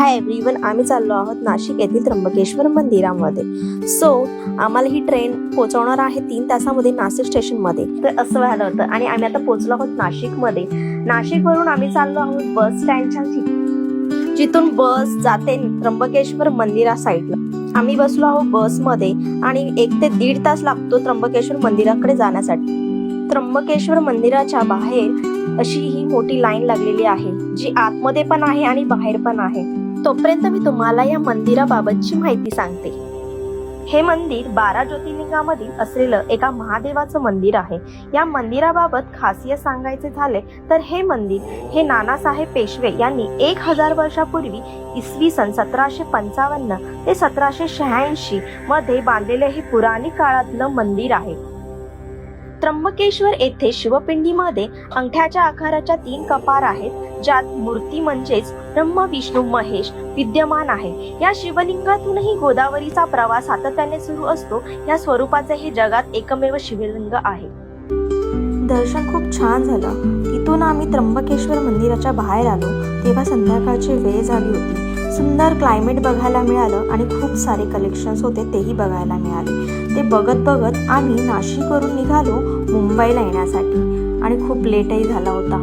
Hi everyone, आम्ही चाललो आहोत नाशिक येथील त्र्यंबकेश्वर मंदिरामध्ये. आम्हाला ही ट्रेन पोहोचवणार आहे 3 तासामध्ये नाशिक स्टेशनमध्ये. तर असं व्हायला होतं आणि आम्ही आता पोहोचलो आहोत नाशिकमध्ये. नाशिकवरून आम्ही चाललो आहोत बस स्टँडच्या जिथून बस जाते त्र्यंबकेश्वर मंदिरा साईडला. आम्ही बसलो आहोत बसमध्ये आणि 1 ते 1.5 तास लागतो त्र्यंबकेश्वर मंदिराकडे जाण्यासाठी. त्र्यंबकेश्वर मंदिराच्या बाहेर अशी ही मोठी लाईन लागलेली आहे, जी आतमध्ये पण आहे आणि बाहेर पण आहे. तोपर्यंत मी तुम्हाला या मंदिराबाबतची माहिती सांगते. हे मंदिर 12 ज्योतिर्लिंगामधील असलेलं एका महादेवाचं मंदिर आहे. या मंदिराबाबत खासियत सांगायचे झाले तर हे मंदिर हे नानासाहेब पेशवे यांनी 1000 वर्षापूर्वी इसवी सन 1755 ते 1786 मध्ये बांधलेले हे पुराणिक काळातलं मंदिर आहे. त्र्यंबकेश्वर येथे शिवपिंडीमध्ये अंगठ्याच्या आकाराच्या 3 कपार आहेत, ज्यात मूर्ती म्हणजेच ब्रह्मा विष्णू महेश विद्यमान आहे. या शिवलिंगातूनही गोदावरीचा प्रवास सातत्याने सुरू असतो. या स्वरूपाचे हे जगात एकमेव शिवलिंग आहे. दर्शन खूप छान झालं. तिथून आम्ही त्र्यंबकेश्वर मंदिराच्या बाहेर आलो तेव्हा संध्याकाळची वेळ झाली होती. सुंदर क्लायमेट बघायला मिळालं आणि खूप सारे कलेक्शन्स होते तेही बघायला मिळाले. ते बघत आम्ही नाशिकवरून निघालो मुंबईला येण्यासाठी आणि खूप लेटही झाला होता.